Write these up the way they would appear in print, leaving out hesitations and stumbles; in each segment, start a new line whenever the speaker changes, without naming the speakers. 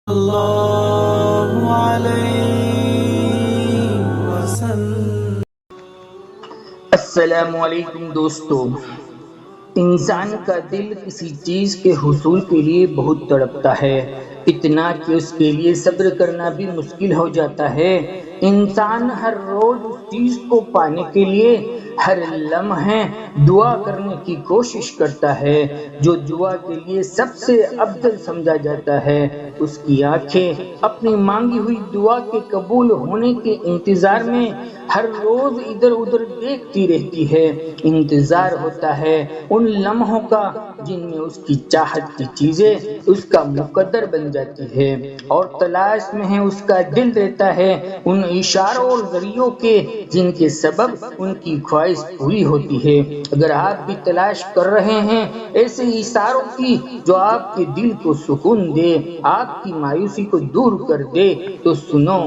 اللہ علیہ وسلم۔
السلام علیکم دوستو، انسان کا دل کسی چیز کے حصول کے لیے بہت تڑپتا ہے، اتنا کہ اس کے لیے صبر کرنا بھی مشکل ہو جاتا ہے۔ انسان ہر روز اس چیز کو پانے کے لیے ہر لمحے دعا کرنے کی کوشش کرتا ہے۔ جو دعا کے لیے سب سے افضل سمجھا جاتا ہے، اس کی آنکھیں اپنی مانگی ہوئی دعا کے قبول ہونے کے انتظار میں ہر روز ادھر ادھر دیکھتی رہتی ہے۔ انتظار ہوتا ہے ان لمحوں کا جن میں اس کی چاہت کی چیزیں اس کا مقدر بن جاتی ہے، اور تلاش میں ہے اس کا دل رہتا ہے ان اشاروں اور ذریعوں کے جن کے سبب ان کی خواہش پوری ہوتی ہے۔ اگر آپ بھی تلاش کر رہے ہیں ایسے اشاروں کی جو آپ کے دل کو سکون دے، آپ کی مایوسی کو دور کر دے، تو سنو،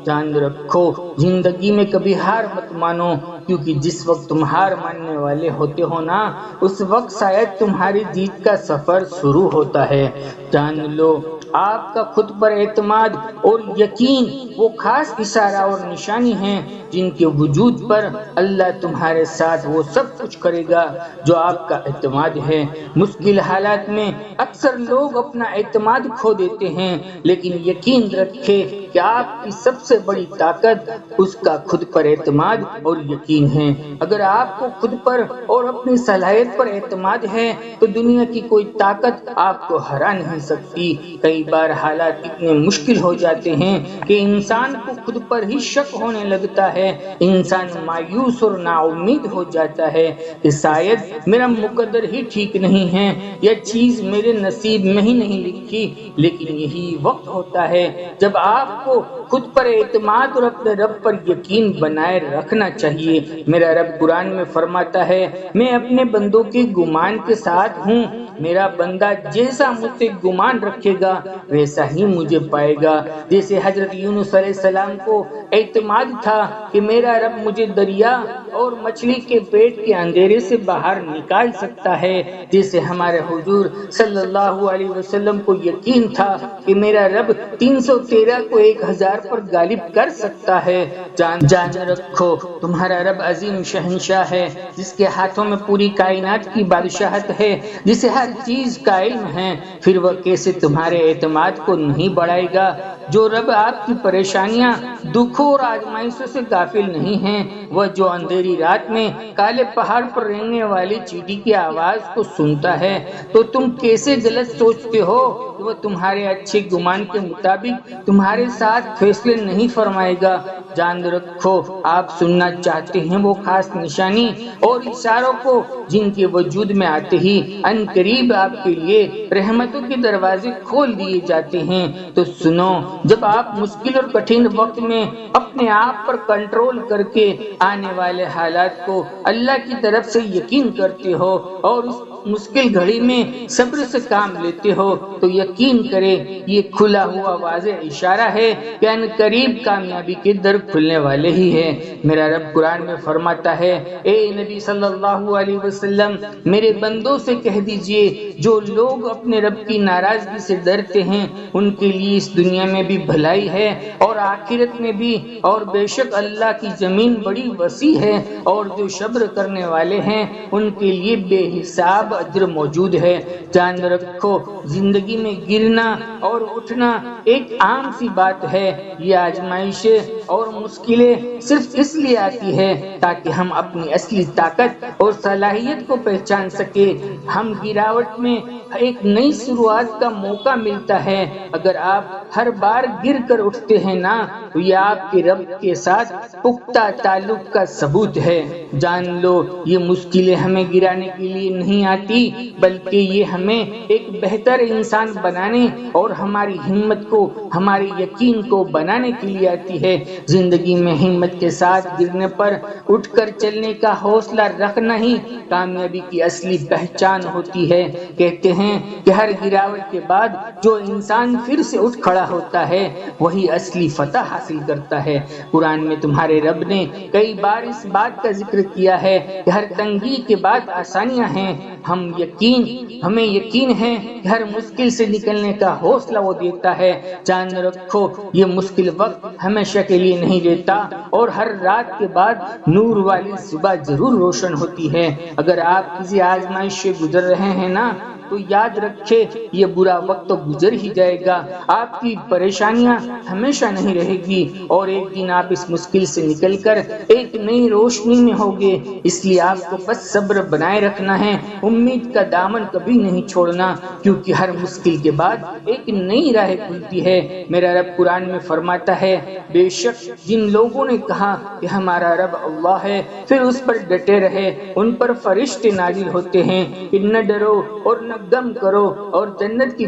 جان رکھو، زندگی میں کبھی ہار مت مانو، کیونکہ جس وقت تم ہار ماننے والے ہوتے ہو نا، اس وقت شاید تمہاری جیت کا سفر شروع ہوتا ہے۔ جان لو، آپ کا خود پر اعتماد اور یقین وہ خاص اشارہ اور نشانی ہیں جن کے وجود پر اللہ تمہارے ساتھ وہ سب کچھ کرے گا جو آپ کا اعتماد ہے۔ مشکل حالات میں اکثر لوگ اپنا اعتماد کھو دیتے ہیں، لیکن یقین رکھے کہ آپ کی سب سے بڑی طاقت اس کا خود پر اعتماد اور یقین ہے۔ اگر آپ کو خود پر اور اپنی صلاحیت پر اعتماد ہے تو دنیا کی کوئی طاقت آپ کو ہرا نہیں سکتی۔ کئی بار حالات اتنے مشکل ہو جاتے ہیں کہ انسان کو خود پر ہی شک ہونے لگتا ہے، انسان مایوس اور نا امید ہو جاتا ہے کہ شاید میرا مقدر ہی ٹھیک نہیں ہے، یہ چیز میرے نصیب میں ہی نہیں لکھی۔ لیکن یہی وقت ہوتا ہے جب آپ کو خود پر اعتماد اور اپنے رب پر یقین بنائے رکھنا چاہیے۔ میرا رب قرآن میں فرماتا ہے، میں اپنے بندوں کے گمان کے ساتھ ہوں، میرا بندہ جیسا مجھ سے گمان رکھے گا ویسا ہی مجھے پائے گا۔ جیسے حضرت یونس علیہ السلام کو اعتماد تھا کہ میرا رب مجھے دریا اور مچھلی کے پیٹ کے اندھیرے سے باہر نکال سکتا ہے، جیسے ہمارے حضور صلی اللہ علیہ وسلم کو یقین تھا کہ میرا رب 313 کو 1000 پر غالب کر سکتا ہے۔ جان رکھو، تمہارا رب عظیم شہنشاہ ہے، جس کے ہاتھوں میں پوری کائنات کی بادشاہت ہے، جسے ہر چیز کا علم ہے، پھر وہ کیسے تمہارے اعتماد کو نہیں بڑھائے گا؟ جو رب آپ کی پریشانیاں، دکھوں اور آزمائشوں سے غافل نہیں ہیں، وہ جو اندھیری رات میں کالے پہاڑ پر رینگنے والی چیٹی کی آواز کو سنتا ہے، تو تم کیسے غلط سوچتے ہو کہ وہ تمہارے اچھے گمان کے مطابق تمہارے ساتھ فیصلے نہیں فرمائے گا؟ جان رکھو، آپ سننا چاہتے ہیں وہ خاص نشانی اور اشاروں کو جن کے وجود میں آتے ہی ان قریب آپ کے لیے رحمتوں کے دروازے کھول دیے جاتے ہیں، تو سنو، جب آپ مشکل اور کٹھن وقت میں اپنے آپ پر کنٹرول کر کے آنے والے حالات کو اللہ کی طرف سے یقین کرتے ہو اور اس مشکل گھڑی میں صبر سے کام لیتے ہو، تو یقین کرے یہ کھلا ہوا واضح اشارہ ہے کہ ان قریب کامیابی کے در کھلنے والے ہی ہیں۔ میرا رب قرآن میں فرماتا ہے، اے نبی صلی اللہ علیہ وسلم، میرے بندوں سے کہہ دیجئے، جو لوگ اپنے رب کی ناراضگی سے ڈرتے ہیں ان کے لیے اس دنیا میں بھی بھلائی ہے اور آخرت میں بھی، اور بے شک اللہ کی زمین بڑی وسیع ہے، اور جو صبر کرنے والے ہیں ان کے لیے بے حساب اجر موجود ہے۔ جان رکھو، زندگی میں گرنا اور اٹھنا ایک عام سی بات ہے۔ یہ آزمائشیں اور مشکلیں صرف اس لیے آتی ہے تاکہ ہم اپنی اصلی طاقت اور صلاحیت کو پہچان سکے۔ ہم گراوٹ میں ایک نئی شروعات کا موقع ملتا ہے۔ اگر آپ ہر بار گر کر اٹھتے ہیں نا، تو یہ آپ کے رب کے ساتھ پختہ تعلق کا ثبوت ہے۔ جان لو، یہ مشکلیں ہمیں گرانے کے لیے نہیں آتی، بلکہ یہ ہمیں ایک بہتر انسان بنانے اور ہماری ہمت کو، ہماری یقین کو بنانے کے لیے آتی ہے۔ زندگی میں ہمت کے ساتھ گرنے پر اٹھ کر چلنے کا حوصلہ رکھنا ہی کامیابی کی اصلی پہچان ہوتی ہے۔ کہتے ہیں کہ ہر گراوٹ کے بعد جو انسان پھر سے اٹھ کھڑا ہوتا ہے وہی اصلی فتح حاصل کرتا ہے۔ قرآن میں تمہارے رب نے کئی بار اس بات کا ذکر کیا ہے کہ ہر تنگی کے بعد آسانیاں ہیں۔ ہمیں یقین ہے کہ ہر مشکل سے نکلنے کا حوصلہ وہ دیتا ہے۔ جان رکھو یہ مشکل وقت ہمیشہ کے لیے نہیں رہتا، اور ہر رات کے بعد نور والی صبح ضرور روشن ہوتی ہے۔ اگر آپ کسی آزمائش سے گزر رہے ہیں نا، تو یاد رکھے یہ برا وقت تو گزر ہی جائے گا، آپ کی پریشانیاں ہمیشہ نہیں رہے گی، اور ایک دن آپ اس مشکل سے نکل کر ایک نئی روشنی میں ہوگے۔ اس لیے آپ کو بس صبر بنائے رکھنا ہے، امید کا دامن کبھی نہیں چھوڑنا، کیونکہ ہر مشکل کے بعد ایک نئی راہ کھلتی ہے۔ میرا رب قرآن میں فرماتا ہے، بے شک جن لوگوں نے کہا کہ ہمارا رب اللہ ہے، پھر اس پر ڈٹے رہے، ان پر فرشتے نازل ہوتے ہیں کہ نہ ڈرو اور نہ غم کرو، اور جنت کی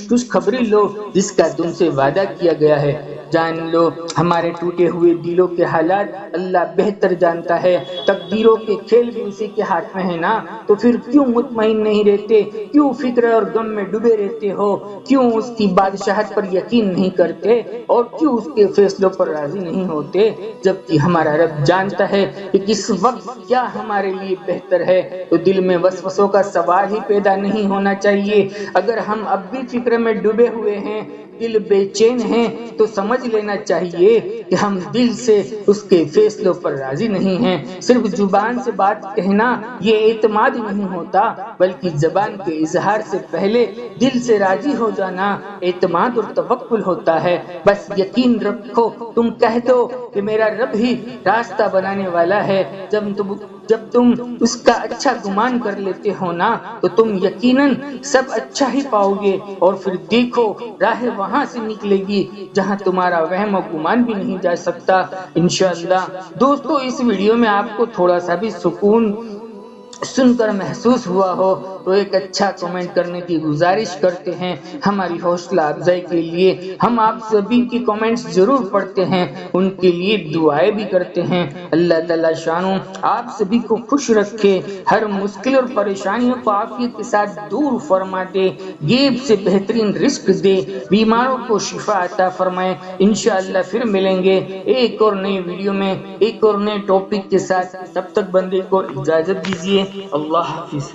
خوشخبری لو جس کا تم سے وعدہ کیا گیا ہے۔ جان لو ہمارے ٹوٹے ہوئے دلوں کے حالات اللہ بہتر جانتا ہے، تقدیروں کے کھیل بھی اسی کے ہاتھ میں ہے نا، تو پھر کیوں مطمئن نہیں رہتے، کیوں فکر اور غم میں ڈوبے رہتے ہو، کیوں اس کی بادشاہت پر یقین نہیں کرتے، اور کیوں اس کے فیصلوں پر راضی نہیں ہوتے، جبکہ ہمارا رب جانتا ہے کہ کس وقت کیا ہمارے لیے بہتر ہے۔ تو دل میں وسوسوں کا سوال ہی پیدا نہیں ہونا چاہیے۔ اگر ہم اب بھی فکر میں ڈوبے ہوئے ہیں، دل بے چین ہے، تو سمجھ لینا چاہیے کہ ہم دل سے اس کے فیصلوں پر راضی نہیں ہیں۔ صرف زبان سے بات کہنا یہ اعتماد نہیں ہوتا، بلکہ زبان کے اظہار سے پہلے دل سے راضی ہو جانا اعتماد اور توکل ہوتا ہے۔ بس یقین رکھو، تم کہہ دو کہ میرا رب ہی راستہ بنانے والا ہے، جب تم اس کا اچھا گمان کر لیتے ہو نا، تو تم یقیناً سب اچھا ہی پاؤ گے، اور پھر دیکھو راہ وہاں سے نکلے گی جہاں تمہارا وہم و گمان بھی نہیں جا سکتا انشاءاللہ۔ دوستو اس ویڈیو میں آپ کو تھوڑا سا بھی سکون سن کر محسوس ہوا ہو تو ایک اچھا کمنٹ کرنے کی گزارش کرتے ہیں، ہماری حوصلہ افزائی کے لیے۔ ہم آپ سبھی کی کمنٹس ضرور پڑھتے ہیں، ان کے لیے دعائیں بھی کرتے ہیں۔ اللہ تعالیٰ شانو آپ سبھی کو خوش رکھے، ہر مشکل اور پریشانیوں کو عافیت کے ساتھ دور فرما دے، غیب سے بہترین رزق دے، بیماروں کو شفا عطا فرمائے۔ انشاءاللہ پھر ملیں گے ایک اور نئی ویڈیو میں ایک اور نئے ٹاپک کے ساتھ، تب تک بندے کو اجازت دیجیے۔ اللہ حافظ۔